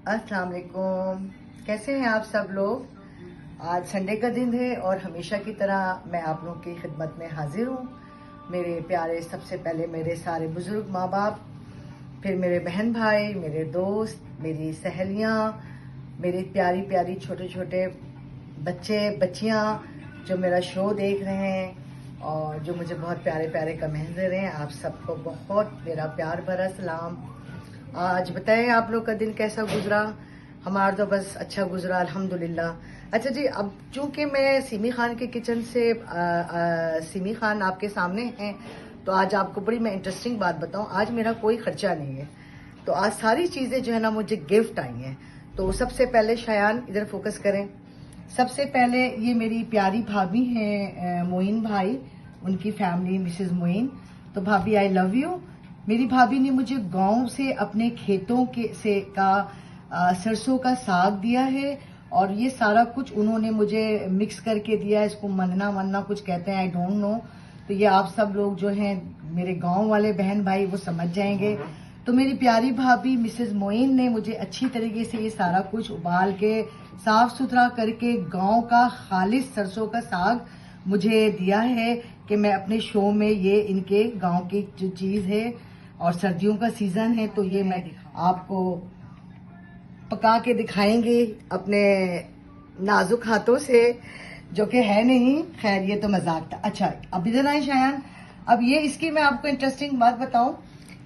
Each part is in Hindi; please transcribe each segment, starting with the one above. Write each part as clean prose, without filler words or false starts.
अस्सलाम वालेकुम। कैसे हैं आप सब लोग। आज संडे का दिन है और हमेशा की तरह मैं आप लोगों की खिदमत में हाजिर हूँ। मेरे प्यारे, सबसे पहले मेरे सारे बुजुर्ग माँ बाप, फिर मेरे बहन भाई, मेरे दोस्त, मेरी सहेलियाँ, मेरे प्यारी प्यारी छोटे छोटे बच्चे बच्चियाँ जो मेरा शो देख रहे हैं और जो मुझे बहुत प्यारे प्यारे कमेंट दे रहे हैं, आप सबको बहुत मेरा प्यार भरा सलाम। आज बताएं आप लोग का दिन कैसा गुजरा। हमारा तो बस अच्छा गुजरा अल्हम्दुलिल्लाह। अच्छा जी, अब चूंकि मैं सिमी खान के किचन से सिमी खान आपके सामने हैं, तो आज आपको बड़ी मैं इंटरेस्टिंग बात बताऊं। आज मेरा कोई खर्चा नहीं है, तो आज सारी चीजें जो है ना मुझे गिफ्ट आई हैं। तो सबसे पहले शायान इधर फोकस करें। सबसे पहले ये मेरी प्यारी भाभी हैं मोइन भाई, उनकी फैमिली मिसेस मोइन। तो भाभी आई लव यू। मेरी भाभी ने मुझे गांव से अपने खेतों के से का सरसों का साग दिया है और ये सारा कुछ उन्होंने मुझे मिक्स करके दिया है। इसको मंदना वन्ना कुछ कहते हैं, आई डोंट नो। तो ये आप सब लोग जो हैं मेरे गांव वाले बहन भाई वो समझ जाएंगे। तो मेरी प्यारी भाभी मिसेस मोइन ने मुझे अच्छी तरीके से ये सारा कुछ उबाल के साफ सुथरा करके गांव का खालिश सरसों का साग मुझे दिया है कि मैं अपने शो में ये इनके गांव की जो चीज है, और सर्दियों का सीजन है तो ये मैं आपको पका के दिखाएंगे अपने नाजुक हाथों से, जो कि है नहीं। खैर ये तो मजाक था। अच्छा अब इधर आए शायान। अब ये इसकी मैं आपको इंटरेस्टिंग बात बताऊं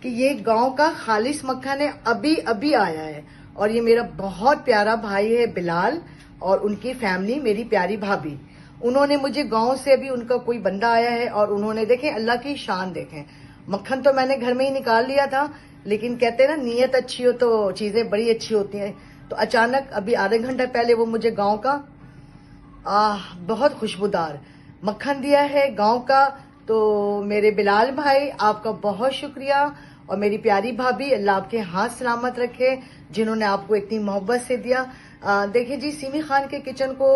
कि ये गांव का खालिश मक्खन है, अभी अभी आया है। और ये मेरा बहुत प्यारा भाई है बिलाल और उनकी फैमिली, मेरी प्यारी भाभी, उन्होंने मुझे गांव से अभी उनका कोई बंदा आया है और उन्होंने देखें अल्लाह की शान देखें। मक्खन तो मैंने घर में ही निकाल लिया था, लेकिन कहते हैं ना नीयत अच्छी हो तो चीजें बड़ी अच्छी होती हैं। तो अचानक अभी आधे घंटे पहले वो मुझे गांव का बहुत खुशबूदार मक्खन दिया है गांव का। तो मेरे बिलाल भाई आपका बहुत शुक्रिया, और मेरी प्यारी भाभी अल्लाह आपके हाथ सलामत रखे जिन्होंने आपको इतनी मोहब्बत से दिया। देखिए जी, सिमी खान के किचन को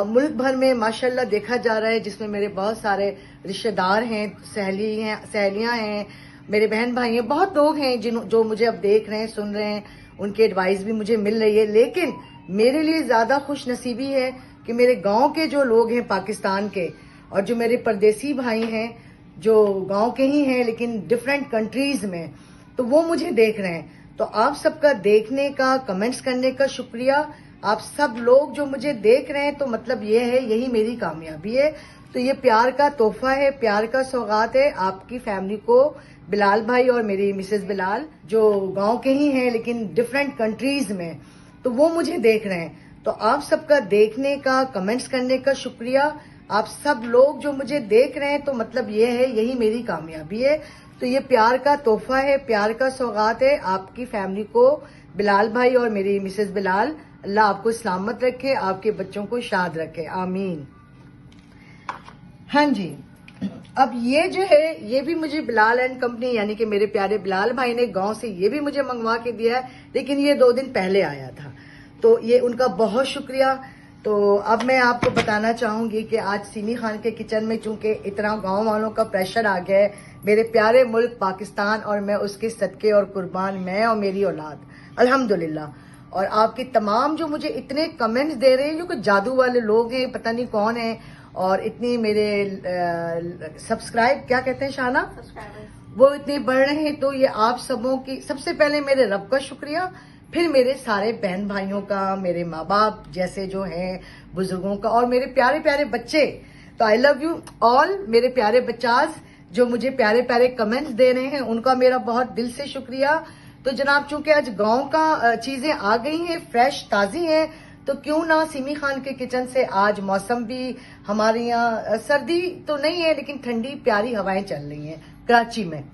मुल्क भर में माशाल्लाह देखा जा रहा है, जिसमें मेरे बहुत सारे रिश्तेदार हैं, सहेलियां हैं, मेरे बहन भाई हैं, बहुत लोग हैं जो मुझे अब देख रहे हैं, सुन रहे हैं, उनकी एडवाइस भी मुझे मिल रही है। लेकिन मेरे लिए ज्यादा खुश नसीबी है कि मेरे गांव के जो लोग हैं पाकिस्तान के, और जो मेरे परदेसी भाई हैं जो गांव के ही हैं लेकिन डिफरेंट कंट्रीज में, तो वो मुझे देख रहे हैं। तो आप सबका देखने का, कमेंट्स करने का शुक्रिया। आप सब लोग जो मुझे देख रहे हैं, तो मतलब ये है, यही मेरी कामयाबी है। तो ये प्यार का तोहफा है, प्यार का सौगात है आपकी फैमिली को, बिलाल भाई और मेरी मिसेस बिलाल जो गांव के ही हैं लेकिन डिफरेंट कंट्रीज में, तो वो मुझे देख रहे हैं। तो आप सबका देखने का, कमेंट्स करने का शुक्रिया। आप सब लोग जो मुझे देख रहे हैं, तो मतलब ये है, यही मेरी कामयाबी है। तो ये प्यार का तोहफा है, प्यार का सौगात है आपकी फैमिली को, बिलाल भाई और मेरी मिसेस बिलाल। अल्लाह आपको सलामत रखे, आपके बच्चों को शाद रखे, आमीन। हाँ जी, अब ये जो है ये भी मुझे बिलाल एंड कंपनी यानी कि मेरे प्यारे बिलाल भाई ने गांव से ये भी मुझे मंगवा के दिया है, लेकिन ये 2 दिन पहले आया था, तो ये उनका बहुत शुक्रिया। तो अब मैं आपको बताना चाहूंगी कि आज सिमी खान के किचन में चूंकि इतना गांव वालों का प्रेशर आ गया है, मेरे प्यारे मुल्क पाकिस्तान, और मैं उसके सदके और कुर्बान, मैं और मेरी औलाद अल्हम्दुलिल्लाह। और आपके तमाम जो मुझे इतने कमेंट्स दे रहे हैं, जो कि जादू वाले लोग हैं, पता नहीं कौन है, और इतनी मेरे सब्सक्राइब क्या कहते हैं शाना, वो इतने बढ़ रहे हैं। तो ये आप सबों की, सबसे पहले मेरे रब का शुक्रिया, फिर मेरे सारे बहन भाइयों का, मेरे माँ बाप जैसे जो हैं बुजुर्गों का, और मेरे प्यारे प्यारे बच्चे। तो आई लव यू ऑल मेरे प्यारे बच्चाज जो मुझे प्यारे प्यारे कमेंट्स दे रहे हैं, उनका मेरा बहुत दिल से शुक्रिया। तो जनाब, चूंकि आज गांव का चीजें आ गई हैं, फ्रेश ताजी हैं, तो क्यों ना सिमी खान के किचन से आज मौसम भी हमारे यहाँ सर्दी तो नहीं है लेकिन ठंडी प्यारी हवाएं चल रही हैं कराची में।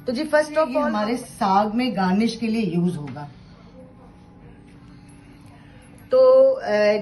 तो जी फर्स्ट ऑफ ऑल हमारे साग में गार्निश के लिए यूज होगा। तो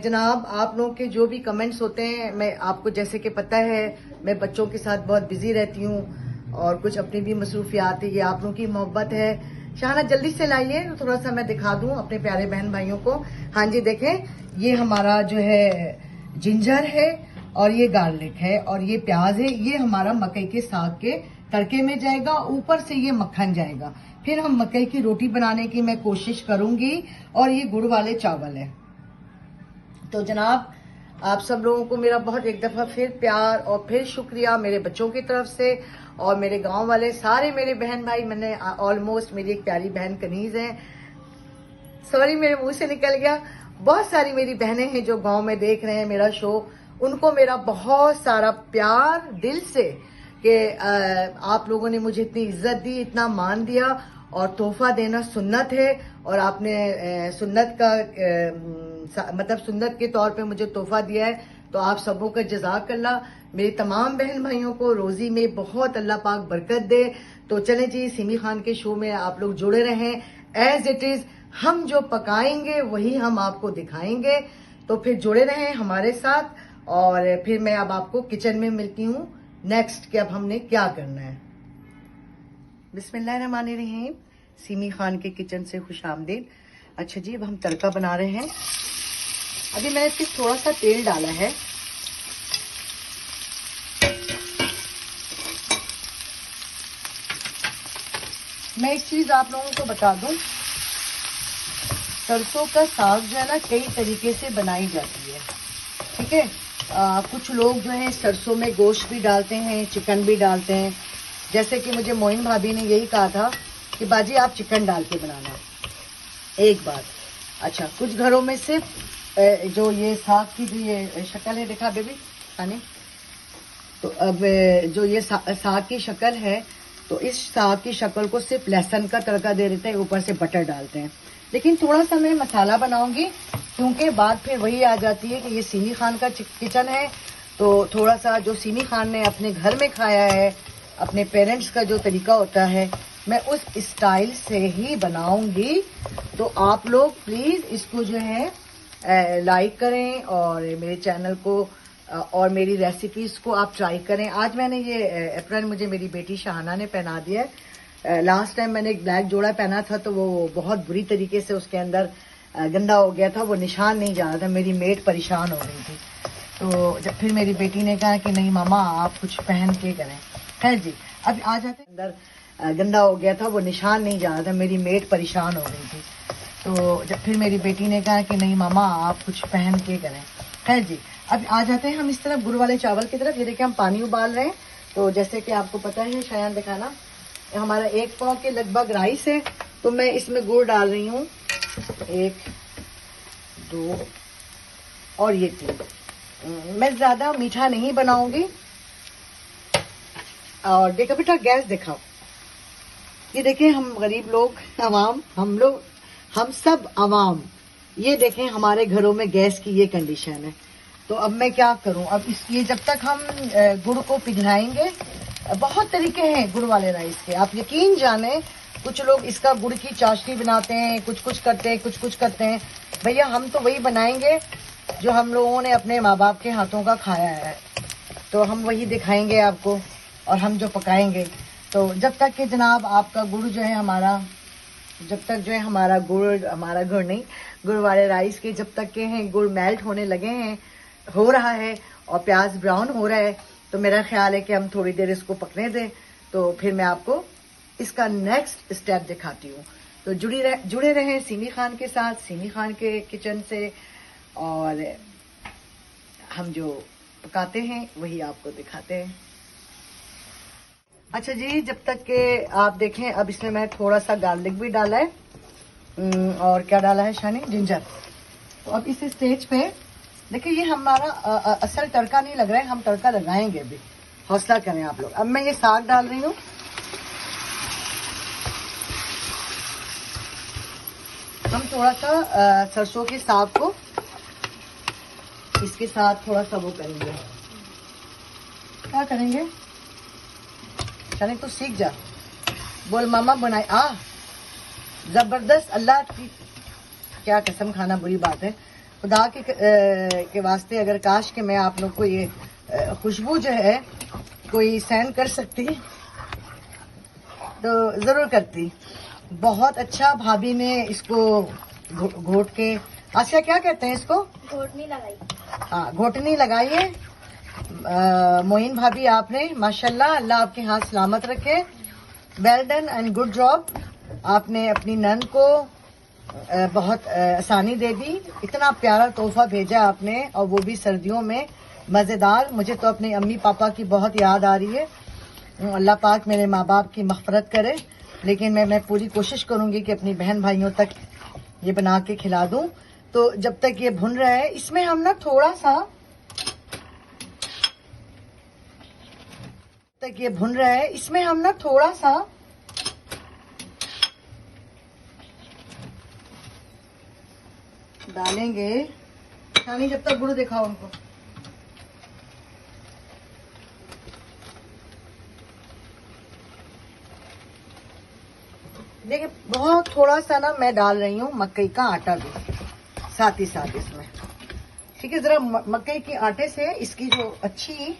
जनाब, आप लोगों के जो भी कमेंट्स होते हैं, मैं आपको जैसे कि पता है मैं बच्चों के साथ बहुत बिजी रहती हूँ और कुछ अपनी भी मसरूफियात है, ये आप लोगों की मोहब्बत है। शाहना जल्दी से लाइए, तो थोड़ा सा मैं दिखा दूं अपने प्यारे बहन भाइयों को। हाँ जी देखें, ये हमारा जो है जिंजर है और ये गार्लिक है और ये प्याज है। ये हमारा मकई के साग के तड़के में जाएगा, ऊपर से ये मक्खन जाएगा, फिर हम मकई की रोटी बनाने की मैं कोशिश करूंगी और ये गुड़ वाले चावल है। तो जनाब आप सब लोगों को मेरा बहुत एक दफा फिर प्यार और फिर शुक्रिया मेरे बच्चों की तरफ से और मेरे गांव वाले सारे मेरे बहन भाई। मैंने ऑलमोस्ट मेरी एक प्यारी बहन कनीज है, सॉरी मेरे मुंह से निकल गया, बहुत सारी मेरी बहनें हैं जो गांव में देख रहे हैं मेरा शो, उनको मेरा बहुत सारा प्यार दिल से कि आप लोगों ने मुझे इतनी इज्जत दी, इतना मान दिया और तोहफा देना सुन्नत है और आपने सुन्नत का मतलब सुन्नत के तौर पे मुझे तोहफा दिया है। तो आप सबों का जज़ाकल्लाह। मेरे तमाम बहन भाइयों को रोजी में बहुत अल्लाह पाक बरकत दे। तो चलें जी, सिमी खान के शो में आप लोग जुड़े रहें। एज इट इज हम जो पकाएंगे वही हम आपको दिखाएंगे, तो फिर जुड़े रहें हमारे साथ। और फिर मैं अब आपको किचन में मिलती हूँ नेक्स्ट कि अब हमने क्या करना है। बिस्मिल्लाहिर्रहमानिर्रहीम, सिमी खान के किचन से खुशामदीद। अच्छा जी, अब हम तड़का बना रहे हैं। अभी मैंने इसमें थोड़ा सा तेल डाला है। मैं एक चीज आप लोगों को बता दूं, सरसों का साग जो है ना कई तरीके से बनाई जाती है, ठीक है। कुछ लोग जो है सरसों में गोश्त भी डालते हैं, चिकन भी डालते हैं। जैसे कि मुझे मोइन भाभी ने यही कहा था कि बाजी आप चिकन डाल के बनाना एक बार। अच्छा, कुछ घरों में सिर्फ जो ये साग की जो ये शक्ल है, देखा बेबी खाने, तो अब जो ये साग की शक्ल है, तो इस साग की शक्ल को सिर्फ लहसुन का तड़का दे देते हैं, ऊपर से बटर डालते हैं। लेकिन थोड़ा सा मैं मसाला बनाऊंगी क्योंकि बात फिर वही आ जाती है कि ये सिमी खान का किचन है। तो थोड़ा सा जो सिमी खान ने अपने घर में खाया है, अपने पेरेंट्स का जो तरीका होता है, मैं उस स्टाइल से ही बनाऊंगी। तो आप लोग प्लीज इसको जो है लाइक करें और मेरे चैनल को और मेरी रेसिपीज को आप ट्राई करें। आज मैंने ये एप्रन मुझे मेरी बेटी शाहाना ने पहना दिया है। लास्ट टाइम मैंने एक ब्लैक जोड़ा पहना था तो वो बहुत बुरी तरीके से उसके अंदर गंदा हो गया था, वो निशान नहीं जा रहा था, मेरी मेट परेशान हो गई थी। तो जब फिर मेरी बेटी ने कहा कि नहीं मामा आप कुछ पहन के करें। खैर जी, अब आ जाते अंदर गंदा हो गया था, वो निशान नहीं जा रहा था, मेरी मेट परेशान हो गई थी। तो जब फिर मेरी बेटी ने कहा कि नहीं मामा आप कुछ पहन के करें। खैर जी, अब आ जाते हैं हम इस तरफ गुड़ वाले चावल की तरफ। ये देखिए हम पानी उबाल रहे हैं। तो जैसे कि आपको पता है, शायद दिखाना, हमारा 1 पाव के लगभग राइस है, तो मैं इसमें गुड़ डाल रही हूँ 1 2 और ये 3। मैं ज्यादा मीठा नहीं बनाऊंगी। और देखो बेटा, गैस दिखाओ। ये देखें हम गरीब लोग, अवाम, हम सब अवाम, ये देखें हमारे घरों में गैस की ये कंडीशन है। तो अब मैं क्या करूं, अब ये जब तक हम गुड़ को पिघलाएंगे, बहुत तरीके हैं गुड़ वाले राइस के, आप यकीन जाने। कुछ लोग इसका गुड़ की चाशनी बनाते हैं, कुछ करते हैं, कुछ करते हैं। भैया हम तो वही बनाएंगे जो हम लोगों ने अपने माँ बाप के हाथों का खाया है, तो हम वही दिखाएंगे आपको और हम जो पकाएंगे। तो जब तक कि जनाब आपका गुड़ जो है हमारा, जब तक जो है हमारा गुड़ नहीं, गुड़ वाले राइस के जब तक के हैं गुड़ मेल्ट होने लगे हैं, हो रहा है और प्याज ब्राउन हो रहा है, तो मेरा ख्याल है कि हम थोड़ी देर इसको पकने दें। तो फिर मैं आपको इसका नेक्स्ट स्टेप दिखाती हूँ। तो जुड़े रहें सिमी खान के साथ, सिमी खान के किचन से, और हम जो पकाते हैं वही आपको दिखाते हैं। अच्छा जी, जब तक के आप देखें, अब इसमें मैं थोड़ा सा गार्लिक भी डाला है और क्या डाला है शानी, जिंजर। तो अब इस स्टेज पे देखिए, ये हमारा असल तड़का नहीं लग रहा है, हम तड़का लगाएंगे अभी, हौसला करें आप लोग। अब मैं ये साग डाल रही हूँ। हम थोड़ा सा सरसों के साग को इसके साथ थोड़ा सा वो करेंगे। क्या करेंगे चले, तो सीख जा, बोल मामा बनाए जबरदस्त। अल्लाह की क्या कसम खाना बुरी बात है, खुदा के वास्ते अगर काश के मैं आप लोग को ये खुशबू जो है कोई सेंड कर सकती तो जरूर करती। बहुत अच्छा भाभी ने इसको घोट के, आसिया क्या कहते हैं इसको, घोटनी लगाई। हाँ, घोटनी लगाई है। मोइन भाभी आपने माशाल्लाह, अल्लाह आपके हाथ सलामत रखे, well done and good job. आपने अपनी नंद को बहुत आसानी दे दी, इतना प्यारा तोहफा भेजा आपने, और वो भी सर्दियों में मज़ेदार। मुझे तो अपने अम्मी पापा की बहुत याद आ रही है। अल्लाह पाक मेरे माँ बाप की मग़फ़िरत करे, लेकिन मैं पूरी कोशिश करूंगी कि अपनी बहन भाइयों तक ये बना के खिला दूं। तो जब तक ये भुन रहा है, इसमें हम ना थोड़ा सा डालेंगे। शानी जब तक गुड़ दिखाओ उनको। देखिए बहुत थोड़ा सा ना मैं डाल रही हूँ मकई का आटा भी साथ ही साथ इसमें, ठीक है। जरा मकई के आटे से इसकी जो अच्छी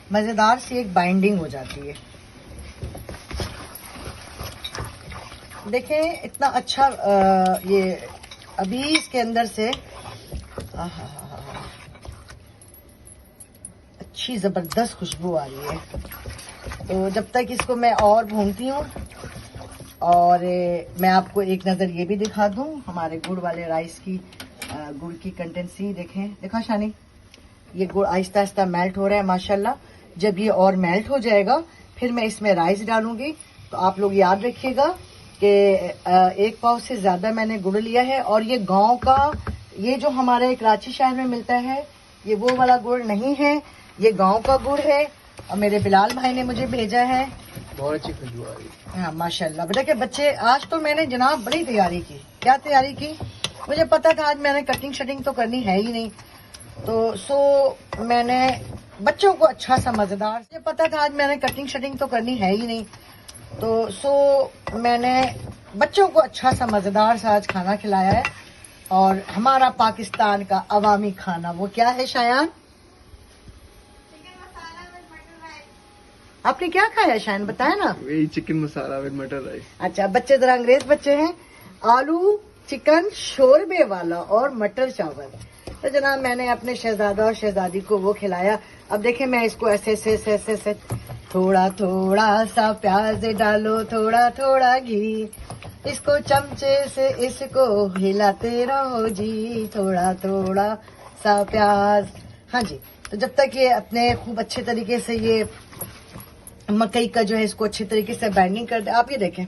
मजेदार सी एक बाइंडिंग हो जाती है। देखें इतना अच्छा ये अभी इसके अंदर से अच्छी जबरदस्त खुशबू आ रही है। तो जब तक इसको मैं और भूनती हूँ, और मैं आपको एक नज़र ये भी दिखा दूं हमारे गुड़ वाले राइस की। गुड़ की कंटेंसी देखें, देखा शानी, ये गुड़ आहिस्ता आहिस्ता मेल्ट हो रहा है माशाल्लाह। जब ये और मेल्ट हो जाएगा फिर मैं इसमें राइस डालूंगी। तो आप लोग याद रखिएगा कि 1 पाव से ज़्यादा मैंने गुड़ लिया है, और ये गांव का, ये जो हमारे कराची शहर में मिलता है ये वो वाला गुड़ नहीं है, ये गांव का गुड़ है। और मेरे बिलाल भाई ने मुझे भेजा है। बहुत अच्छी खुशबू आ रही है। हाँ माशाल्लाह। बेटा के बच्चे, आज तो मैंने जनाब बड़ी तैयारी की। क्या तैयारी की? मुझे पता था आज मैंने कटिंग शटिंग तो करनी है ही नहीं, तो मैंने बच्चों को अच्छा सा मजेदार, मुझे पता था आज मैंने कटिंग शटिंग तो करनी है ही नहीं, तो मैंने बच्चों को अच्छा सा मजेदार सा आज खाना खिलाया है। और हमारा पाकिस्तान का अवामी खाना वो क्या है शायान? आपने क्या खाया शायन, बताया ना? वही चिकन मसाला विद मटर राइस। अच्छा, बच्चे जरा अंग्रेज बच्चे हैं। आलू चिकन शोरबे वाला और मटर चावल। तो जनाब मैंने अपने शहजादा और शहजादी को वो खिलाया। अब देखें मैं इसको ऐसे थोड़ा थोड़ा सा प्याज डालो, थोड़ा थोड़ा घी, इसको चमचे से इसको हिलाते रहो जी, थोड़ा थोड़ा सा प्याज। हाँ जी। तो जब तक ये अपने खूब अच्छे तरीके से ये मकई का जो है इसको अच्छे तरीके से बाइंडिंग कर दे। आप ये देखें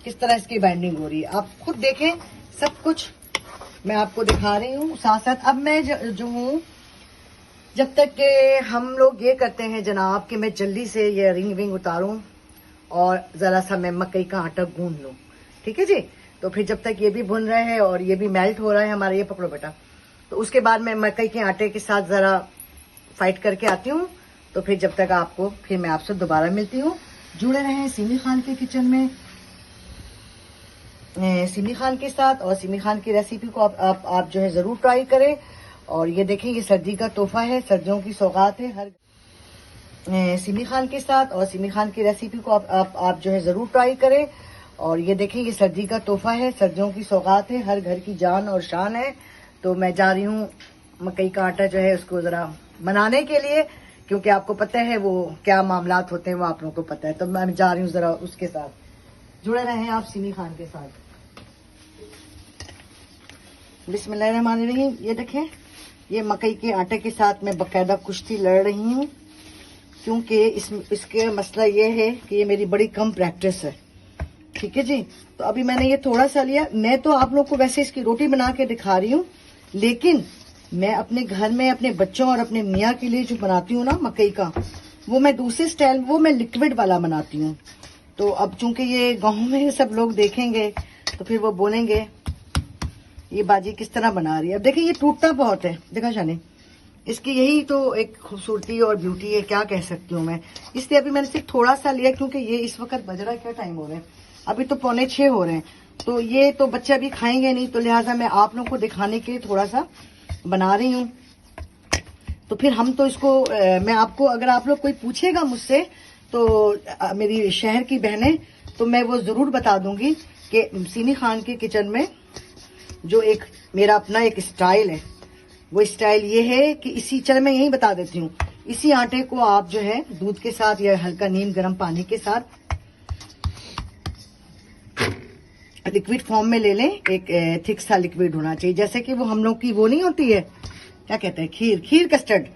किस तरह इसकी बाइंडिंग हो रही है, आप खुद देखें। सब कुछ मैं आपको दिखा रही हूँ साथ साथ। अब मैं जो हूँ, जब तक के हम लोग ये करते हैं जनाब कि मैं जल्दी से ये रिंग विंग उतारूं और जरा सा मैं मकई का आटा गूंद लूं, ठीक है जी। तो फिर जब तक ये भी भुन रहे हैं और ये भी मेल्ट हो रहा है हमारा, ये पकड़ो बेटा, तो उसके बाद मैं मकई के आटे के साथ जरा फाइट करके आती हूँ। तो फिर जब तक फिर मैं आपसे दोबारा मिलती हूँ। जुड़े रहें सिमी खान के किचन में, सिमी खान के साथ, और सिमी खान की रेसिपी को आप जो है जरूर ट्राई करें। और ये देखें ये सर्दी का तोहफा है, सर्दियों की सौगात है हर सिमी खान के साथ, और सिमी खान की रेसिपी को आप जो है जरूर ट्राई करें। और ये देखें ये सर्दी का तोहफा है, सर्दियों की सौगात है, हर घर की जान और शान है। तो मैं जा रही हूँ मकई का आटा जो है उसको जरा बनाने के लिए, क्योंकि आपको पता है वो क्या मामलात होते हैं वो आप लोगों को पता है। तो मैं जा रही हूँ जरा उसके साथ। जुड़े रहें आप सिमी खान के साथ। बिस्मिल्लाहिर्रहमानिर्रहीम। ये देखें ये मकई के आटे के साथ मैं बाकायदा कुश्ती लड़ रही हूँ, क्योंकि इसके मसला ये है कि ये मेरी बड़ी कम प्रैक्टिस है, ठीक है जी। तो अभी मैंने ये थोड़ा सा लिया। मैं तो आप लोग को वैसे इसकी रोटी बना के दिखा रही हूँ, लेकिन मैं अपने घर में अपने बच्चों और अपने मियाँ के लिए जो बनाती हूँ ना मकई का, वो मैं दूसरे स्टाइल, वो मैं लिक्विड वाला बनाती हूँ। तो अब चूंकि ये गाँव में सब लोग देखेंगे तो फिर वो बोलेंगे ये बाजी किस तरह बना रही है। अब देखिए ये टूटता बहुत है, देखा शानी, इसकी यही तो एक खूबसूरती और ब्यूटी है, क्या कह सकती हूँ मैं। इसलिए अभी मैंने सिर्फ थोड़ा सा लिया, क्योंकि ये इस वक्त बज रहा क्या टाइम हो रहे हैं, अभी तो 5:45 हो रहे हैं। तो ये तो बच्चे अभी खाएंगे नहीं, तो लिहाजा मैं आप लोगों को दिखाने के लिए थोड़ा सा बना रही हूँ। तो फिर हम तो इसको मैं आपको, अगर आप लोग कोई पूछेगा मुझसे तो मेरी शहर की बहनें, तो मैं वो जरूर बता दूंगी कि सिमी खान के किचन में जो एक मेरा अपना एक स्टाइल है, वो स्टाइल ये है कि चल मैं यही बता देती हूँ, इसी आटे को आप जो है दूध के साथ या हल्का नीम गर्म पानी के साथ लिक्विड फॉर्म में ले लें। एक थिक सा लिक्विड होना चाहिए, जैसे कि वो हम लोग की वो नहीं होती है, क्या कहते हैं, खीर कस्टर्ड,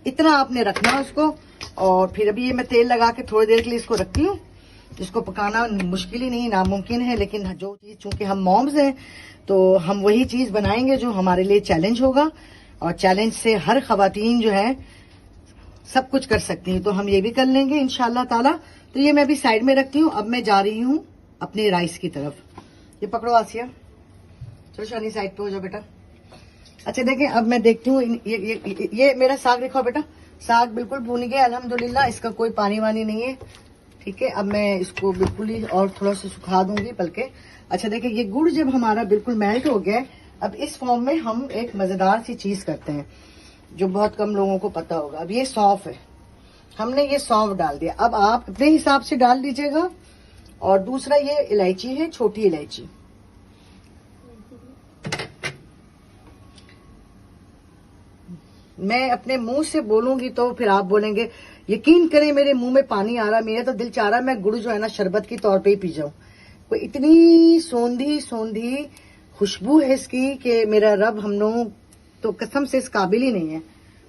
इतना आपने रखना है उसको। और फिर अभी ये मैं तेल लगा के थोड़ी देर के लिए इसको रखती हूँ। इसको पकाना मुश्किल ही नहीं, नामुमकिन है, लेकिन जो चीज, चूंकि हम मॉम्स हैं तो हम वही चीज बनाएंगे जो हमारे लिए चैलेंज होगा, और चैलेंज से हर खवातीन जो है सब कुछ कर सकती हैं, तो हम ये भी कर लेंगे इंशाल्लाह ताला। तो ये मैं अभी साइड में रखती हूँ। अब मैं जा रही हूँ अपने राइस की तरफ। ये पकड़ो आसिया, चलो शानी साइड पे हो जाओ बेटा। अच्छा देखें, अब मैं देखती हूँ ये मेरा साग देखो बेटा, साग बिल्कुल भून गया अल्हम्दुलिल्लाह, इसका कोई पानी वानी नहीं है। ठीक है, अब मैं इसको बिल्कुल ही और थोड़ा सा सुखा दूंगी बल्कि। अच्छा देखिए, ये गुड़ जब हमारा बिल्कुल मेल्ट हो गया है, अब इस फॉर्म में हम एक मजेदार सी चीज करते हैं जो बहुत कम लोगों को पता होगा। अब ये सौंफ है, हमने ये सौंफ डाल दिया। अब आप अपने हिसाब से डाल दीजिएगा। और दूसरा ये इलायची है, छोटी इलायची। मैं अपने मुंह से बोलूंगी तो फिर आप बोलेंगे, यकीन करें मेरे मुंह में पानी आ रहा, मेरा तो दिल चाह रहा है मैं गुड़ जो है ना शरबत के तौर पे ही पी जाऊं। कोई इतनी सोंधी सोंधी खुशबू है इसकी कि मेरा रब हम लोगों तो कसम से इस काबिल ही नहीं है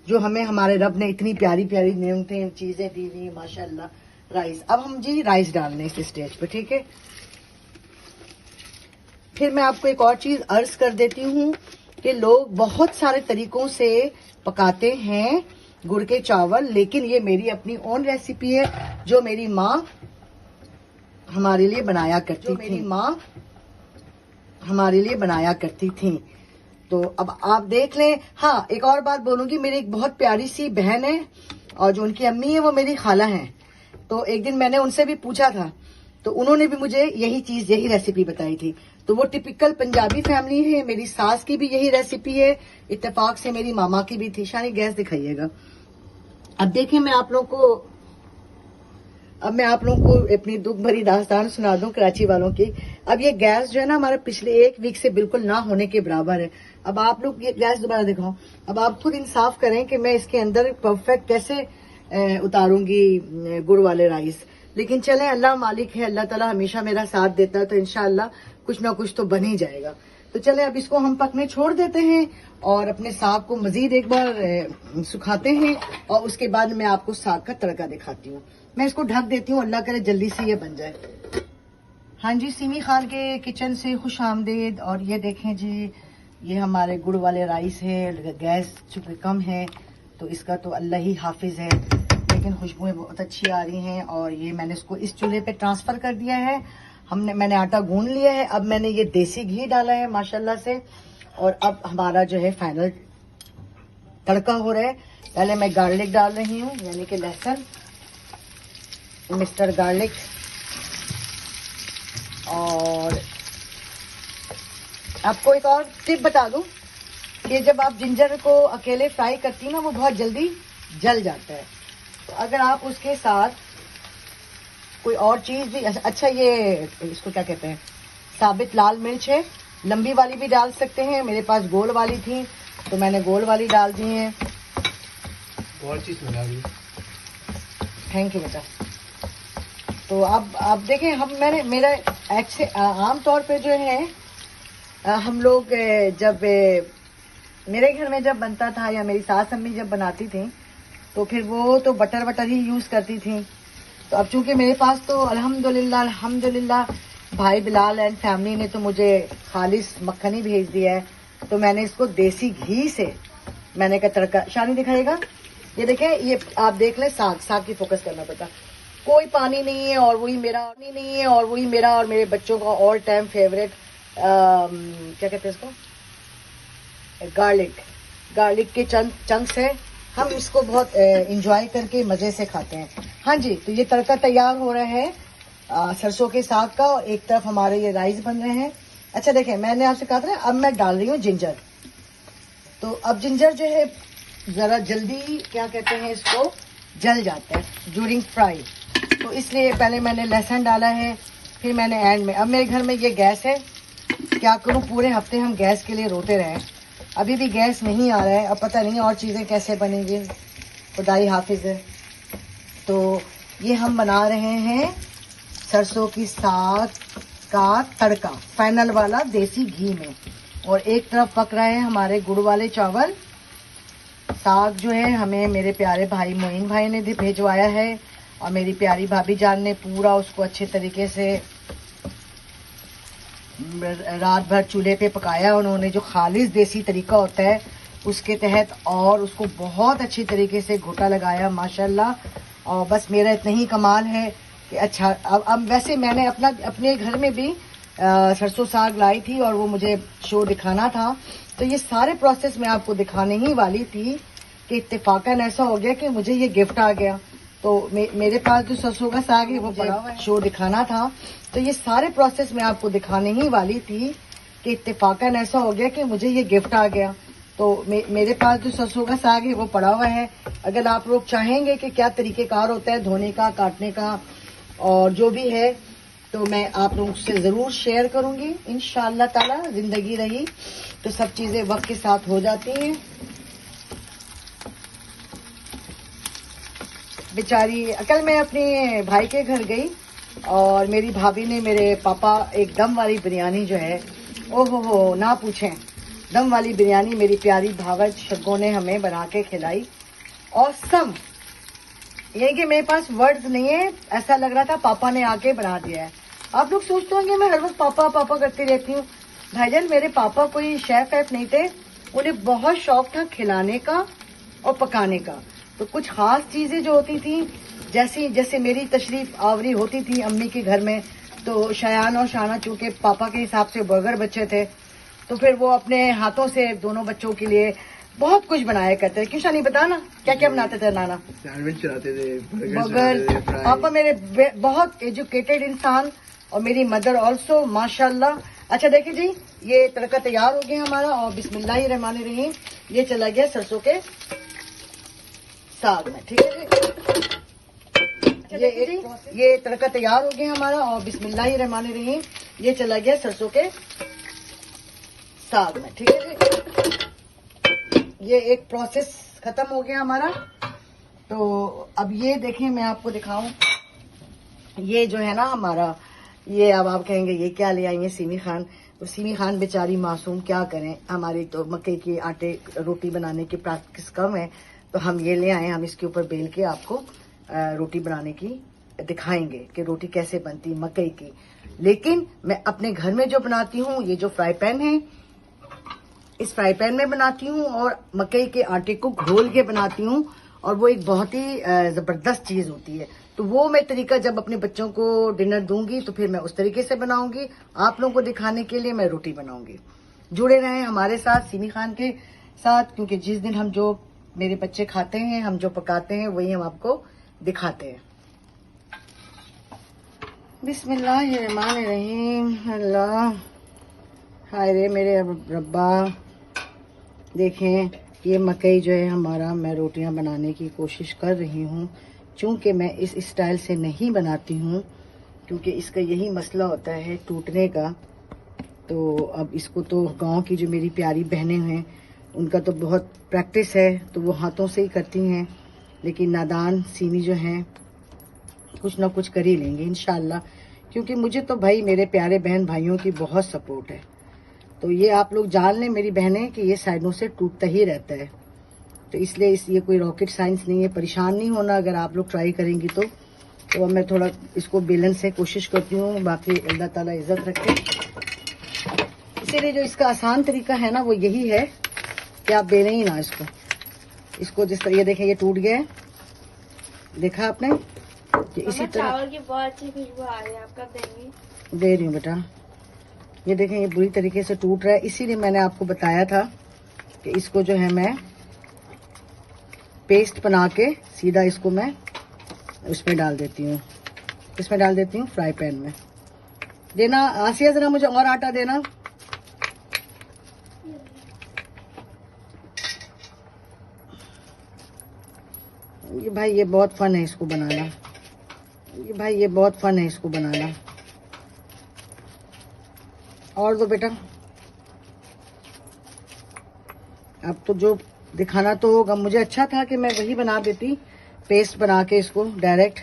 जो हमें हमारे रब ने इतनी प्यारी प्यारी नेमतें चीजें दी हुई माशाल्लाह। राइस, अब हम जी राइस डालने इस स्टेज पे। ठीक है, फिर मैं आपको एक और चीज अर्ज कर देती हूँ कि लोग बहुत सारे तरीकों से पकाते हैं गुड़ के चावल, लेकिन ये मेरी अपनी ओन रेसिपी है जो मेरी माँ हमारे लिए बनाया करती थी। मेरी माँ हमारे लिए बनाया करती थी। तो अब आप देख लें। हाँ, एक और बात बोलूंगी, मेरी एक बहुत प्यारी सी बहन है और जो उनकी अम्मी है वो मेरी खाला है। तो एक दिन मैंने उनसे भी पूछा था तो उन्होंने भी मुझे यही रेसिपी बताई थी। तो वो टिपिकल पंजाबी फैमिली है। मेरी सास की भी यही रेसिपी है, इत्तेफाक से मेरी मामा की भी थी। शानी गैस दिखाइएगा। अब देखिए, मैं आप लोगों को अपनी दुख भरी दास्तान सुना दूं कराची वालों की। अब ये गैस जो है ना हमारे पिछले एक वीक से बिल्कुल ना होने के बराबर है। अब आप लोग ये गैस दोबारा दिखाओ। अब आप खुद इंसाफ करें कि मैं इसके अंदर परफेक्ट कैसे उतारूंगी गुड़ वाले राइस। लेकिन चले, अल्लाह मालिक है, अल्लाह ताला हमेशा मेरा साथ देता है, तो इंशाअल्लाह कुछ ना कुछ तो बन ही जाएगा। तो चले, अब इसको हम पकने छोड़ देते हैं और अपने साग को मजीद एक बार सुखाते हैं और उसके बाद मैं आपको साग का तड़का दिखाती हूँ। मैं इसको ढक देती हूँ, अल्लाह करे जल्दी से ये बन जाए। हाँ जी, सीमी खान के किचन से खुश आमदेद। और ये देखें जी, ये हमारे गुड़ वाले राइस है। गैस चूंकि कम है तो इसका तो अल्लाह ही हाफिज है, लेकिन खुशबुएं बहुत अच्छी आ रही हैं। और ये मैंने इसको इस चूल्हे पे ट्रांसफर कर दिया है। मैंने आटा गूंद लिया है। अब मैंने ये देसी घी डाला है माशाल्लाह से। और अब हमारा जो है फाइनल तड़का हो रहा है। पहले मैं गार्लिक डाल रही हूँ, यानी कि लहसुन, मिस्टर गार्लिक। और आपको एक और टिप बता दूं कि जब आप जिंजर को अकेले फ्राई करती हैं ना, वो बहुत जल्दी जल जाता है। तो अगर आप उसके साथ कोई और चीज भी, अच्छा ये इसको क्या कहते हैं, साबित लाल मिर्च है, लंबी वाली भी डाल सकते हैं। मेरे पास गोल वाली थी तो मैंने गोल वाली डाल दी है। और चीज मिला दी। थैंक यू बेटा। तो अब आप देखें, मेरा आम तौर पे जो है हम लोग जब मेरे घर में जब बनता था या मेरी सास अम्मी जब बनाती थी तो फिर वो तो बटर ही यूज करती थी। तो अब चूंकि मेरे पास तो अल्हम्दुलिल्लाह भाई बिलाल एंड फैमिली ने तो मुझे खालिस मक्खन ही भेज दिया है, तो मैंने इसको देसी घी से मैंने का तड़का। शानी दिखाएगा, ये देखें, ये आप देख लें, साग की फोकस करना पड़ता, कोई पानी नहीं है। और वही मेरा और मेरे बच्चों का ऑल टाइम फेवरेट क्या कहते हैं इसको, गार्लिक के चंक्स है। हम इसको बहुत एंजॉय करके मजे से खाते हैं। हाँ जी, तो ये तड़का तैयार हो रहा है सरसों के साग का, और एक तरफ हमारे ये राइस बन रहे हैं। अच्छा देखें, मैंने आपसे कहा था, अब मैं डाल रही हूँ जिंजर। तो अब जिंजर जो है जरा जल्दी क्या कहते हैं इसको, जल जाता है ड्यूरिंग फ्राई, तो इसलिए पहले मैंने लहसुन डाला है, फिर मैंने एंड में। अब मेरे घर में ये गैस है, क्या करूँ, पूरे हफ्ते हम गैस के लिए रोते रहे, अभी भी गैस नहीं आ रहा है। अब पता नहीं और चीज़ें कैसे बनेंगी, खुदाई हाफिज है। तो ये हम बना रहे हैं सरसों की साग का तड़का फाइनल वाला देसी घी में, और एक तरफ पक रहे हैं हमारे गुड़ वाले चावल। साग जो है हमें मेरे प्यारे भाई मोइन भाई ने भेजवाया है, और मेरी प्यारी भाभी जान ने पूरा उसको अच्छे तरीके से रात भर चूल्हे पे पकाया उन्होंने, जो खालिस देसी तरीका होता है उसके तहत, और उसको बहुत अच्छी तरीके से घोटा लगाया माशाल्लाह। और बस मेरा इतना ही कमाल है कि अच्छा अब वैसे मैंने अपने घर में भी सरसों साग लाई थी और वो मुझे शो दिखाना था, तो ये सारे प्रोसेस मैं आपको दिखाने ही वाली थी कि इत्तेफाकन ऐसा हो गया कि मुझे ये गिफ्ट आ गया। तो मेरे पास जो सरसों का साग है वो बड़ा शो दिखाना था, तो ये सारे प्रोसेस मैं आपको दिखाने ही वाली थी कि इत्तेफाकन ऐसा हो गया कि मुझे ये गिफ्ट आ गया। तो मेरे पास जो सरसों का साग है वो पड़ा हुआ है। अगर आप लोग चाहेंगे कि क्या तरीकेकार होता है धोने का, काटने का और जो भी है, तो मैं आप लोगों से जरूर शेयर करूंगी इंशाअल्लाह ताला। जिंदगी रही तो सब चीजें वक्त के साथ हो जाती हैं। बेचारी कल मैं अपने भाई के घर गई और मेरी भाभी ने मेरे पापा एक दम वाली बिरयानी जो है, ओहो हो ना पूछें, दम वाली बिरयानी मेरी प्यारी भावज शग्गों ने हमें बना के खिलाई। ऑसम, ये कि मेरे पास वर्ड्स नहीं है, ऐसा लग रहा था पापा ने आके बना दिया है। आप लोग सोचते होंगे मैं हर वक्त पापा पापा करती रहती हूँ। भाईजान मेरे पापा कोई शेफ वेफ नहीं थे, उन्हें बहुत शौक था खिलाने का और पकाने का। तो कुछ खास चीजें जो होती थी, जैसे मेरी तशरीफ आवरी होती थी अम्मी के घर में, तो शयान और शाना चूंकि पापा के हिसाब से बर्गर बच्चे थे, तो फिर वो अपने हाथों से दोनों बच्चों के लिए बहुत कुछ बनाया करते थे। क्यों शानी बता ना क्या क्या बनाते थे नाना? सैंडविच चलाते थे, बर्गर। पापा मेरे बहुत एजुकेटेड इंसान और मेरी मदर ऑल्सो माशाल्लाह। अच्छा देखिए जी, ये तड़का तैयार हो गया हमारा और बिस्मिल्लाहिर्रहमानिर्रहीम ये चला गया सरसों के साग में। ठीक है जी, ये तड़का तैयार हो गया हमारा और बिस्मिल्लाहिर्रहमानिर्रहीम ये चला गया सरसों के साग में। ठीक है जी, ये एक प्रोसेस खत्म हो गया हमारा। तो अब ये देखें, मैं आपको दिखाऊं, ये जो है ना हमारा, ये अब आप कहेंगे ये क्या ले आई है सीमी खान। तो सीमी खान बेचारी मासूम, क्या करें, हमारी तो मक्के के आटे रोटी बनाने की प्रैक्टिस कम है, तो हम ये ले आए, हम इसके ऊपर बेल के आपको रोटी बनाने की दिखाएंगे कि रोटी कैसे बनती मकई की। लेकिन मैं अपने घर में जो बनाती हूँ, ये जो फ्राई पैन है, इस फ्राई पैन में बनाती हूँ और मकई के आटे को घोल के बनाती हूँ, और वो एक बहुत ही जबरदस्त चीज होती है। तो वो मैं तरीका जब अपने बच्चों को डिनर दूंगी तो फिर मैं उस तरीके से बनाऊंगी, आप लोगों को दिखाने के लिए मैं रोटी बनाऊंगी। जुड़े रहें हमारे साथ सीमी खान के साथ, क्योंकि जिस दिन हम जो मेरे बच्चे खाते हैं, हम जो पकाते हैं, वही हम आपको दिखाते हैं। बिस्मिल्लाहिर्रहमानिर्रहीम। अल्लाह हाय रे मेरे रब्बा। देखें ये मकई जो है हमारा, मैं रोटियां बनाने की कोशिश कर रही हूँ। चूंकि मैं इस स्टाइल से नहीं बनाती हूँ, क्योंकि इसका यही मसला होता है टूटने का। तो अब इसको तो गांव की जो मेरी प्यारी बहनें हैं उनका तो बहुत प्रैक्टिस है, तो वो हाथों से ही करती हैं, लेकिन नादान सीमी जो हैं कुछ ना कुछ कर ही लेंगे इंशाल्लाह। क्योंकि मुझे तो भाई मेरे प्यारे बहन भाइयों की बहुत सपोर्ट है। तो ये आप लोग जान लें मेरी बहनें कि ये साइडों से टूटता ही रहता है, तो इसलिए ये कोई रॉकेट साइंस नहीं है। परेशान नहीं होना अगर आप लोग ट्राई करेंगी तो अब मैं थोड़ा इसको बेलन से कोशिश करती हूँ, बाकी अल्लाह ताला इज्जत रखे। इसीलिए जो इसका आसान तरीका है ना वो यही है कि आप बेलें ही ना इसको जिस तरह, ये देखें ये टूट गया है, देखा आपने, कि इसी तरह चावल की बहुत अच्छी खुशबू आ रही है, आप कब देंगी? दे रही हूँ बेटा। ये देखें ये बुरी तरीके से टूट रहा है, इसीलिए मैंने आपको बताया था कि इसको जो है मैं पेस्ट बना के सीधा इसको मैं उसमें डाल देती हूँ, इसमें डाल देती हूँ फ्राई पैन में। देना आसिया, जरा मुझे और आटा देना। ये भाई ये बहुत फन है इसको बनाना, ये भाई ये बहुत फन है इसको बनाना। और दो बेटा, अब तो जो दिखाना तो होगा। मुझे अच्छा था कि मैं वही बना देती, पेस्ट बना के इसको डायरेक्ट,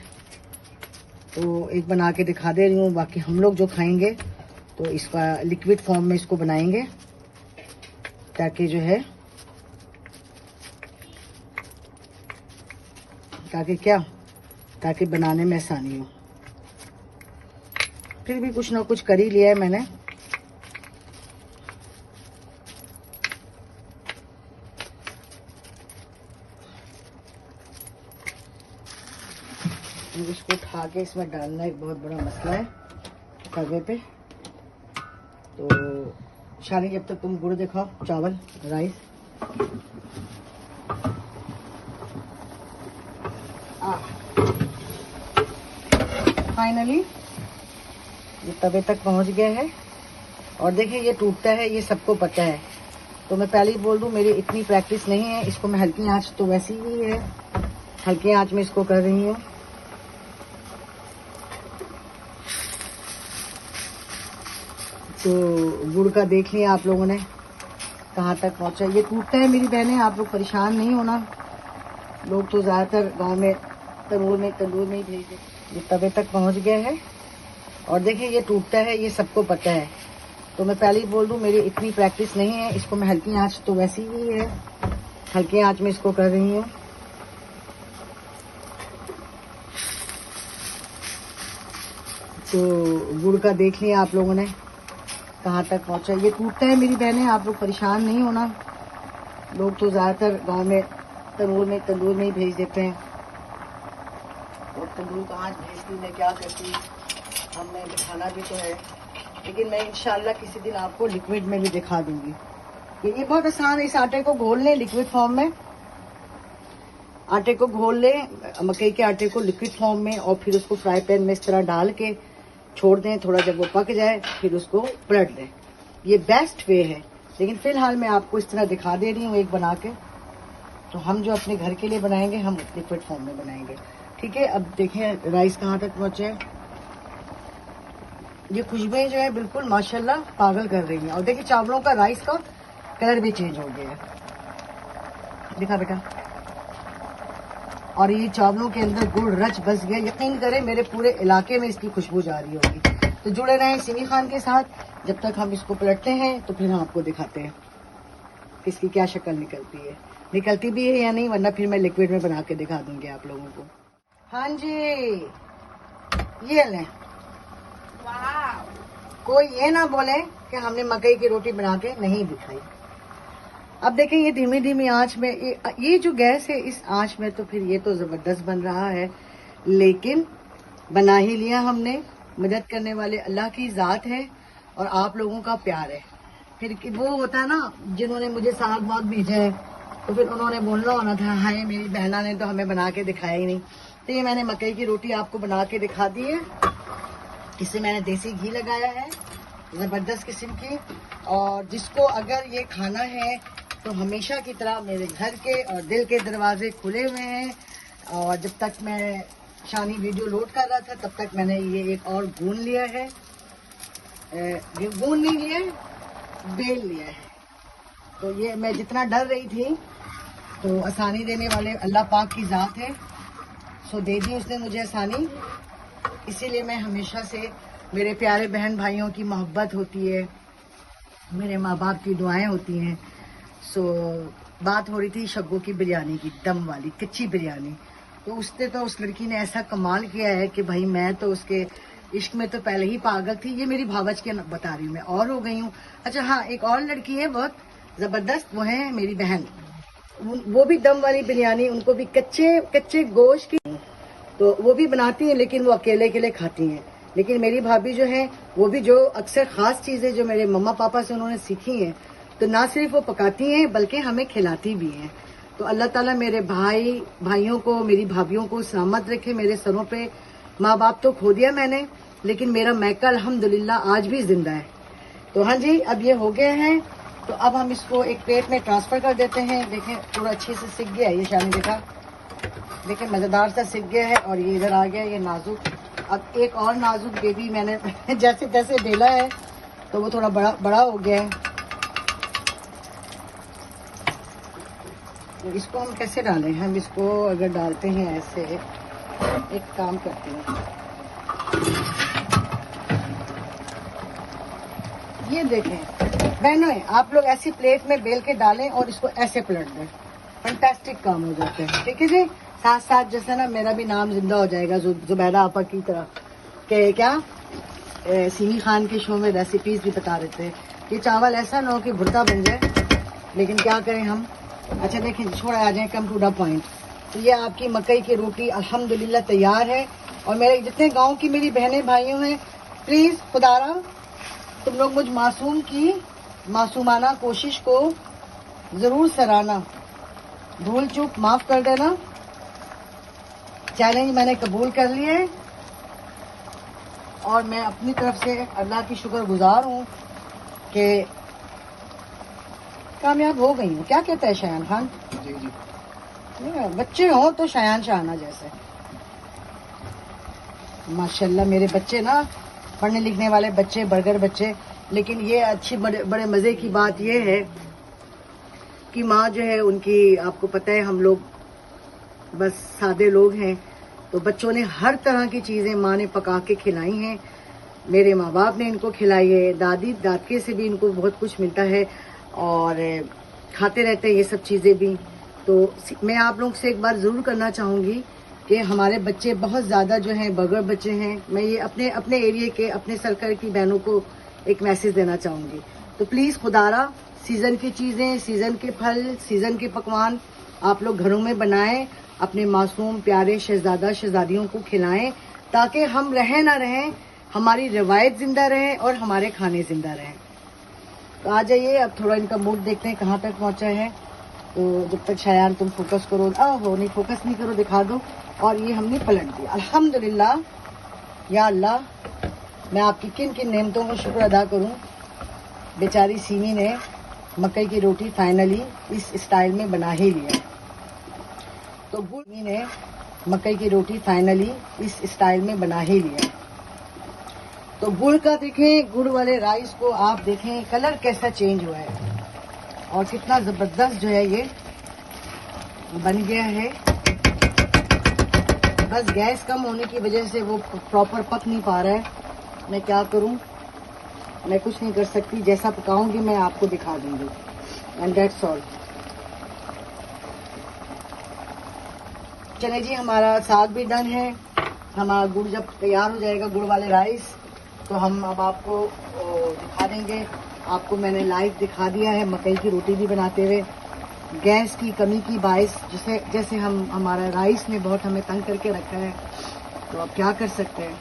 तो एक बना के दिखा दे रही हूँ। बाकी हम लोग जो खाएंगे तो इसका लिक्विड फॉर्म में इसको बनाएंगे ताकि जो है ताकि बनाने में आसानी हो। फिर भी कुछ ना कुछ कर ही लिया है मैंने। इसको उठा के इसमें डालना एक बहुत बड़ा मसला है तवे पे। तो शानी जब तक तुम गुड़ दिखाओ, चावल, राइस। फाइनली ये तवे तक पहुंच गए हैं और देखिए ये टूटता है, ये सबको पता है। तो मैं पहले ही बोल दूं, मेरी इतनी प्रैक्टिस नहीं है। इसको मैं हल्की आंच, तो वैसी ही है, हल्की आंच में इसको कर रही हूँ। तो गुड़ का देख लिया आप लोगों ने कहाँ तक पहुंचा। ये टूटता है मेरी बहनें, आप लोग परेशान नहीं होना। लोग तो ज़्यादातर गांव में तंदूर में ही भेजते। ये तवे तक पहुंच गए हैं और देखिए ये टूटता है, ये सबको पता है। तो मैं पहले ही बोल दूं, मेरी इतनी प्रैक्टिस नहीं है। इसको मैं हल्की आंच, तो वैसी ही है, हल्की आंच में इसको कर रही हूँ। तो गुड़ का देख लिया आप लोगों ने कहाँ तक पहुंचा। ये टूटता है मेरी बहनें, आप लोग परेशान नहीं होना। लोग तो ज़्यादातर गांव में तंदूर में ही भेज देते हैं। और तंदूर कहाँ भेजती, मैं क्या करती, हमने दिखाना भी तो है। लेकिन मैं इंशाल्लाह किसी दिन आपको लिक्विड में भी दिखा दूंगी। ये बहुत आसान है। इस आटे को घोल लें लिक्विड फॉर्म में। आटे को घोल लें, मकई के आटे को लिक्विड फॉर्म में, और फिर उसको फ्राई पैन में इस तरह डाल के छोड़ दें। थोड़ा जब वो पक जाए फिर उसको पलट दें। ये बेस्ट वे है। लेकिन फिलहाल मैं आपको इस तरह दिखा दे रही हूँ एक बना के। तो हम जो अपने घर के लिए बनाएंगे, हम लिक्विड फॉर्म में बनाएंगे। ठीक है, अब देखें राइस कहाँ तक पहुंचे। ये खुशबुएं जो है बिल्कुल माशाल्लाह पागल कर रही हैं। और देखिए चावलों का, राइस का कलर भी चेंज हो गया है। दिखा बेटा। और ये चावलों के अंदर गुड़ रच बस गया। यकीन करें मेरे पूरे इलाके में इसकी खुशबू जा रही होगी। तो जुड़े रहें सिमी खान के साथ। जब तक हम इसको पलटते हैं तो फिर हम आपको दिखाते हैं इसकी क्या शक्ल निकलती भी है या नहीं, वरना फिर मैं लिक्विड में बना के दिखा दूंगी आप लोगों को। हाँ जी, ये लें। कोई ये ना बोले कि हमने मकई की रोटी बना के नहीं दिखाई। अब देखें ये धीमी धीमी आंच में, ये जो गैस है इस आंच में, तो फिर ये तो जबरदस्त बन रहा है। लेकिन बना ही लिया हमने। मदद करने वाले अल्लाह की जात है और आप लोगों का प्यार है। फिर वो होता है ना, जिन्होंने मुझे साग वाग भेजा है, तो फिर उन्होंने बोलना होना था, हाय मेरी बहना ने तो हमें बना के दिखाया ही नहीं। तो ये मैंने मकई की रोटी आपको बना के दिखा दी है। इससे मैंने देसी घी लगाया है, जबरदस्त किस्म की। और जिसको अगर ये खाना है तो हमेशा की तरह मेरे घर के और दिल के दरवाजे खुले हुए हैं। और जब तक मैं शानी वीडियो लोड कर रहा था, तब तक मैंने ये एक और गूंद लिया है। गूंद नहीं लिया है, बेल लिया है। तो ये मैं जितना डर रही थी, तो आसानी देने वाले अल्लाह पाक की जात है। सो दे दी उसने मुझे आसानी। इसीलिए मैं हमेशा से, मेरे प्यारे बहन भाइयों की मोहब्बत होती है, मेरे माँ बाप की दुआएं होती हैं। सो बात हो रही थी शग्गो की बिरयानी की, दम वाली कच्ची बिरयानी। तो उसने तो, उस लड़की ने ऐसा कमाल किया है कि भाई मैं तो उसके इश्क में तो पहले ही पागल थी। ये मेरी भावच के बता रही हूँ, मैं और हो गई हूँ। अच्छा हाँ, एक और लड़की है बहुत जबरदस्त, वो है मेरी बहन। वो भी दम वाली बिरयानी, उनको भी कच्चे गोश्त की, तो वो भी बनाती है, लेकिन वो अकेले खाती हैं। लेकिन मेरी भाभी जो है, वो भी जो अक्सर खास चीजें जो मेरे मम्मा पापा से उन्होंने सीखी हैं, तो ना सिर्फ वो पकाती हैं बल्कि हमें खिलाती भी हैं। तो अल्लाह ताला मेरे भाइयों को, मेरी भाभीयों को सलामत रखे। मेरे सरों पे माँ बाप तो खो दिया मैंने, लेकिन मेरा मैका अल्हम्दुलिल्लाह आज भी जिंदा है। तो हाँ जी, अब ये हो गया है। तो अब हम इसको एक प्लेट में ट्रांसफर कर देते हैं। देखें पूरा अच्छे से सिक गया है ये, शानी देखा, देखें मजेदार सा सिक गया है। और ये इधर आ गया ये नाजुक। अब एक और नाजुक बेबी मैंने जैसे तैसे बेला है, तो वो थोड़ा बड़ा हो गया है। तो इसको हम कैसे डालें? हम इसको अगर डालते हैं ऐसे, एक काम करते हैं, ये देखें बहनों, आप लोग ऐसी प्लेट में बेल के डालें और इसको ऐसे पलट दें, फंटास्टिक काम हो जाते हैं। ठीक है जी। साथ साथ जैसे ना मेरा भी नाम जिंदा हो जाएगा जुबैदा आपा की तरह कि क्या सीमी खान के शो में रेसिपीज भी बता देते हैं। ये चावल ऐसा ना हो कि भुर्ता बन जाए, लेकिन क्या करें हम। अच्छा देखें, छोड़ आ जाए, कम टू द पॉइंट। तो ये आपकी मकई की रोटी अल्हम्दुलिल्लाह तैयार है। और मेरे जितने गांव की मेरी बहनें भाइयों हैं, प्लीज खुदारा तुम लोग मुझ मासूम की मासूमाना कोशिश को जरूर सराहना, भूल चूक माफ कर देना। चैलेंज मैंने कबूल कर लिए और मैं अपनी तरफ से अल्लाह की शुक्रगुजार हूँ कि कामयाब हो गई हूँ। क्या कहता है शयान खान? जी जी। बच्चे हो तो शयान शाहाना जैसे। माशाल्लाह मेरे बच्चे ना पढ़ने लिखने वाले बच्चे, बर्गर बच्चे। लेकिन ये अच्छी बड़े मजे की बात ये है कि माँ जो है उनकी, आपको पता है हम लोग बस सादे लोग हैं, तो बच्चों ने हर तरह की चीजें माँ ने पका के खिलाई हैं। मेरे माँ बाप ने इनको खिलाई है, दादी दादके से भी इनको बहुत कुछ मिलता है और खाते रहते हैं ये सब चीजें भी। तो मैं आप लोग से एक बार जरूर करना चाहूंगी कि हमारे बच्चे बहुत ज्यादा जो हैं बर्गर बच्चे हैं। मैं ये अपने एरिया के, अपने सर्कल की बहनों को एक मैसेज देना चाहूंगी। तो प्लीज खुदारा सीजन की चीजें, सीजन के फल, सीजन के पकवान आप लोग घरों में बनाएं, अपने मासूम प्यारे शहजादा शहजादियों को खिलाएं, ताकि हम रहें ना रहें, हमारी रिवायत जिंदा रहे और हमारे खाने जिंदा रहें। तो आ जाइए, अब थोड़ा इनका मूड देखते हैं कहाँ तक पहुंचा है। तो जब तक शायान तुम फोकस करो, वो नहीं फोकस नहीं करो, दिखा दो। और ये हमने पलट दिया अल्हम्दुलिल्लाह। या अल्लाह, मैं आपकी किन किन नेमतों का शुक्र अदा करूं। बेचारी सीमी ने मकई की रोटी फाइनली इस स्टाइल में बना ही लिया। तो गुड़ ने मकई की रोटी फाइनली इस स्टाइल में बना ही लिया। तो गुड़ का देखें, गुड़ वाले राइस को आप देखें कलर कैसा चेंज हुआ है और कितना जबरदस्त जो है ये बन गया है। बस गैस कम होने की वजह से वो प्रॉपर पक नहीं पा रहा है। मैं क्या करूं, मैं कुछ नहीं कर सकती। जैसा पकाऊंगी मैं आपको दिखा दूंगी, एंड दैट्स ऑल। चले जी, हमारा साग भी डन है। हमारा गुड़ जब तैयार हो जाएगा, गुड़ वाले राइस, तो हम अब आपको दिखा देंगे। आपको मैंने लाइव दिखा दिया है मकई की रोटी भी बनाते हुए। गैस की कमी की बाइस जैसे हमारा राइस ने बहुत हमें तंग करके रखा है, तो अब क्या कर सकते हैं,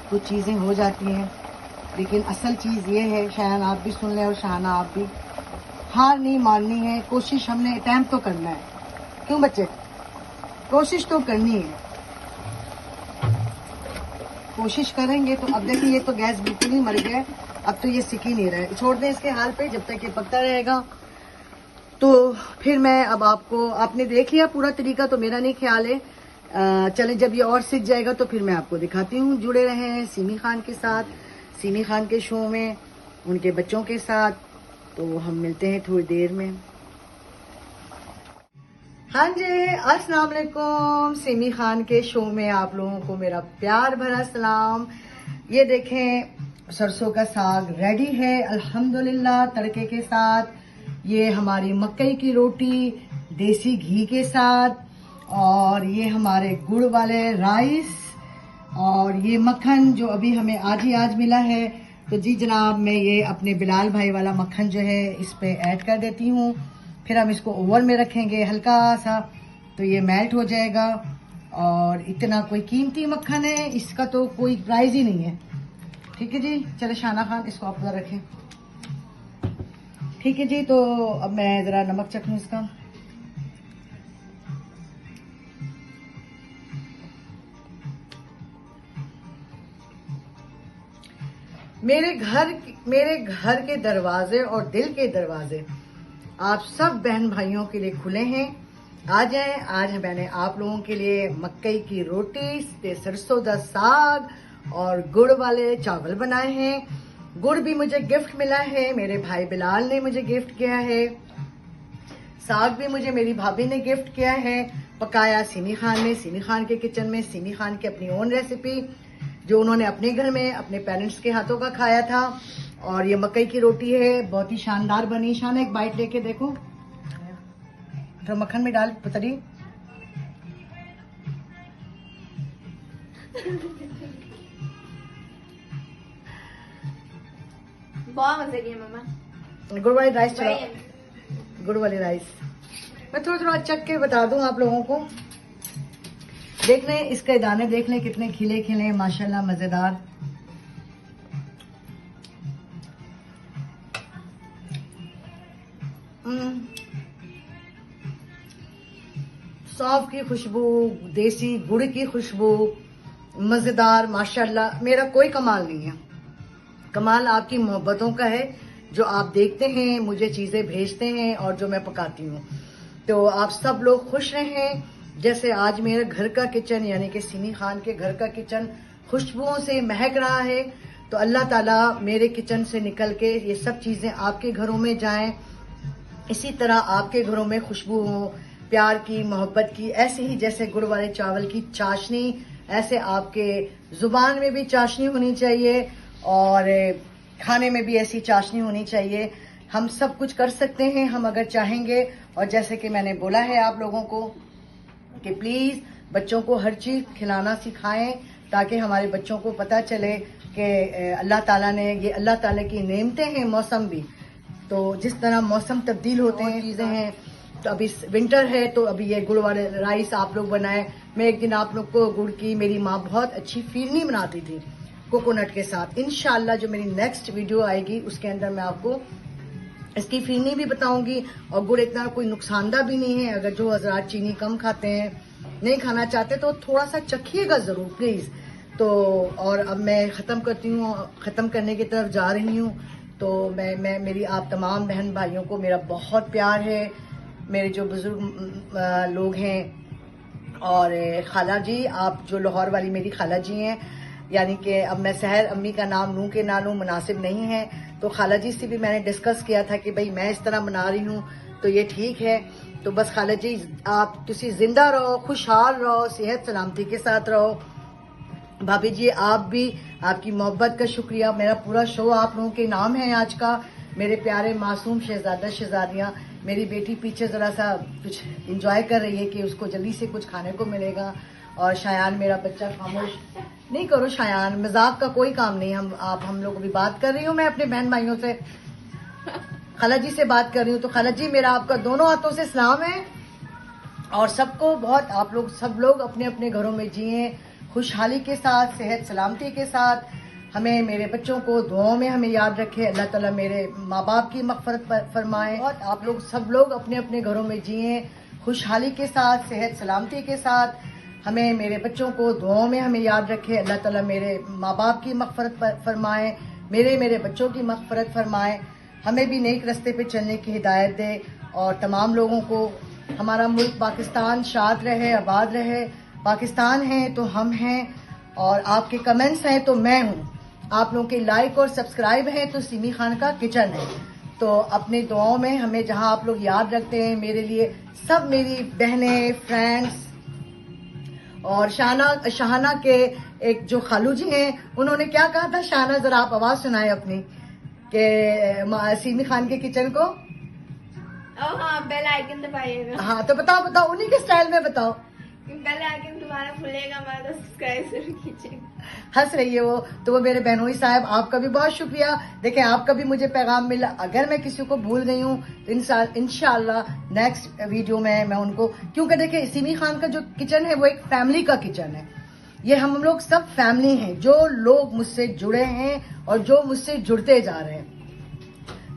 कुछ चीज़ें हो जाती हैं। लेकिन असल चीज़ ये है, शायद आप भी सुन लें और शाहाना आप भी, हार नहीं माननी है। कोशिश हमने अटैम्प्ट तो करना है, क्यों बच्चे, कोशिश तो करनी है। कोशिश करेंगे तो अब देखिए ये तो गैस बिल्कुल ही मर गया है, अब तो ये सिक ही नहीं रहा है। छोड़ दें इसके हाल पे जब तक ये पकता रहेगा। तो फिर मैं अब आपको, आपने देख लिया पूरा तरीका, तो मेरा नहीं ख्याल है। चले जब ये और सीख जाएगा तो फिर मैं आपको दिखाती हूँ। जुड़े रहे सीमी खान के साथ, सीमी खान के शो में, उनके बच्चों के साथ। तो हम मिलते हैं थोड़ी देर में। हाँ जी, अस्सलाम वालेकुम। सीमी खान के शो में आप लोगों को मेरा प्यार भरा सलाम। ये देखें सरसों का साग रेडी है अल्हम्दुलिल्लाह तड़के के साथ। ये हमारी मकई की रोटी देसी घी के साथ, और ये हमारे गुड़ वाले राइस, और ये मक्खन जो अभी हमें आज ही आज मिला है। तो जी जनाब, मैं ये अपने बिलाल भाई वाला मक्खन जो है इस पे ऐड कर देती हूँ। फिर हम इसको ओवन में रखेंगे हल्का सा, तो ये मेल्ट हो जाएगा। और इतना कोई कीमती मक्खन है, इसका तो कोई प्राइस ही नहीं है। ठीक है जी, चले शाना खान इसको आप उधर रखें। ठीक है जी, तो अब मैं जरा नमक चखूं इसका। मेरे घर के दरवाजे और दिल के दरवाजे आप सब बहन भाइयों के लिए खुले हैं। आ जाएं। आज मैंने आप लोगों के लिए मकई की रोटी ते सरसों दा साग और गुड़ वाले चावल बनाए हैं। गुड़ भी मुझे गिफ्ट मिला है, मेरे भाई बिलाल ने मुझे गिफ्ट किया है। साग भी मुझे मेरी भाभी ने गिफ्ट किया है, पकाया सीमी खान ने, सीमी खान के किचन में, सीमी खान की अपनी ओन रेसिपी। जो उन्होंने अपने घर में अपने पेरेंट्स के हाथों का खाया था। और ये मकई की रोटी है, बहुत ही शानदार बनी। शान एक बाइट लेके देखो, तो मक्खन में डाल पुतरी। बहुत मजे की है मम्मा। गुड़ वाली राइस चला, गुड़ वाली राइस। मैं थोड़ा थोड़ा चख के बता दूं आप लोगों को। देख लें इसके दाने, देख लें कितने खिले खिले, माशाल्लाह मजेदार। सौंफ की खुशबू, देसी गुड़ की खुशबू, मजेदार माशाल्लाह। मेरा कोई कमाल नहीं है, कमाल आपकी मोहब्बतों का है, जो आप देखते हैं, मुझे चीजें भेजते हैं और जो मैं पकाती हूँ। तो आप सब लोग खुश रहें। जैसे आज मेरे घर का किचन यानी कि सिमी खान के घर का किचन खुशबुओं से महक रहा है, तो अल्लाह ताला मेरे किचन से निकल के ये सब चीजें आपके घरों में जाएं। इसी तरह आपके घरों में खुशबू हो, प्यार की, मोहब्बत की। ऐसे ही जैसे गुड़ वाले चावल की चाशनी, ऐसे आपके जुबान में भी चाशनी होनी चाहिए और खाने में भी ऐसी चाशनी होनी चाहिए। हम सब कुछ कर सकते हैं हम अगर चाहेंगे। और जैसे कि मैंने बोला है आप लोगों को कि प्लीज बच्चों को हर चीज खिलाना सिखाएं, ताकि हमारे बच्चों को पता चले कि अल्लाह ताला ने, ये अल्लाह ताला की नेमतें हैं। मौसम भी, तो जिस तरह मौसम तब्दील होते हैं, चीजें हैं, तो अभी विंटर है तो अभी ये गुड़ वाले राइस आप लोग बनाए। मैं एक दिन आप लोग को गुड़ की, मेरी माँ बहुत अच्छी फिरनी बनाती थी कोकोनट के साथ। इंशाल्लाह जो मेरी नेक्स्ट वीडियो आएगी उसके अंदर मैं आपको इसकी फिरनी भी बताऊंगी। और गुड़ इतना कोई नुकसानदा भी नहीं है। अगर जो हजरात चीनी कम खाते हैं, नहीं खाना चाहते, तो थोड़ा सा चखिएगा जरूर प्लीज। तो और अब मैं खत्म करती हूँ, खत्म करने की तरफ जा रही हूँ। तो मैं मेरी आप तमाम बहन भाइयों को मेरा बहुत प्यार है। मेरे जो बुजुर्ग लोग हैं और खाला जी, आप जो लाहौर वाली मेरी खाला जी हैं, यानी कि अब मैं सहर अम्मी का नाम लूं कि ना लूं मुनासिब नहीं है। तो खाला जी से भी मैंने डिस्कस किया था कि भाई मैं इस तरह मना रही हूं तो ये ठीक है। तो बस खाला जी आप तुसी जिंदा रहो, खुशहाल रहो, सेहत सलामती के साथ रहो। भाभी जी आप भी, आपकी मोहब्बत का शुक्रिया। मेरा पूरा शो आप लोगों के नाम है आज का। मेरे प्यारे मासूम शहजादा शहजादियाँ, मेरी बेटी पीछे जरा सा कुछ एंजॉय कर रही है कि उसको जल्दी से कुछ खाने को मिलेगा। और शायान मेरा बच्चा खामोश नहीं करो शायान, मजाक का कोई काम नहीं। हम लोग अभी बात कर रही हूँ, मैं अपने बहन भाइयों से, खाला जी से बात कर रही हूँ। तो खाला जी मेरा आपका दोनों हाथों से सलाम है। और सबको बहुत, आप लोग सब लोग अपने अपने घरों में जिए खुशहाली के साथ, सेहत सलामती के साथ। हमें, मेरे बच्चों को दुआओं में हमें याद रखे। अल्लाह ताला मेरे माँ बाप की मग़फ़िरत फरमाए। और आप लोग सब लोग अपने अपने घरों में जिए खुशहाली के साथ, सेहत सलामती के साथ। हमें, मेरे बच्चों को दुआओं में हमें याद रखे। अल्लाह ताला मेरे माँ बाप की मग़फ़िरत फरमाए, मेरे बच्चों की मग़फ़िरत फरमाए। हमें भी नेक रास्ते पे चलने की हिदायत दे। और तमाम लोगों को, हमारा मुल्क पाकिस्तान शाद रहे, आबाद रहे। पाकिस्तान है तो हम हैं, और आपके कमेंट्स हैं तो मैं हूँ। आप लोगों के लाइक और सब्सक्राइब हैं तो सिमी खान का किचन है। तो अपनी दुआओं में हमें जहां आप लोग याद रखते हैं, मेरे लिए सब मेरी बहनें, फ्रेंड्स और शाहाना के एक जो खालू जी हैं, उन्होंने क्या कहा था? शाहाना जरा आप आवाज सुनाए अपनी, के सिमी खान के किचन को। हाँ, बेल आइकन दबाइएगा। हाँ तो बताओ उन्हीं के स्टाइल में बताओ। बेल आइकन तुम्हारा खुलेगा, हमारा सब्सक्राइब जरूर कीजिएगा। हंस रही है वो। तो वो मेरे बहनोई साहब, आपका भी बहुत शुक्रिया। देखें आपका भी मुझे पैगाम मिला। अगर मैं किसी को भूल गई हूँ तो इंशाल्लाह नेक्स्ट वीडियो में मैं उनको, क्योंकि देखिए सिमी खान का जो किचन है वो एक फैमिली का किचन है। ये हम लोग सब फैमिली हैं, जो लोग मुझसे जुड़े हैं और जो मुझसे जुड़ते जा रहे हैं।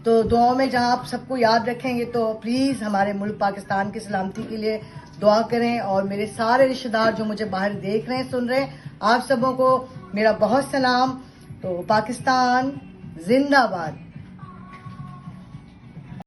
तो दुआओं में जहां आप सबको याद रखेंगे, तो प्लीज हमारे मुल्क पाकिस्तान की सलामती के लिए दुआ करें। और मेरे सारे रिश्तेदार जो मुझे बाहर देख रहे हैं, सुन रहे हैं, आप सबों को मेरा बहुत सलाम। तो पाकिस्तान जिंदाबाद।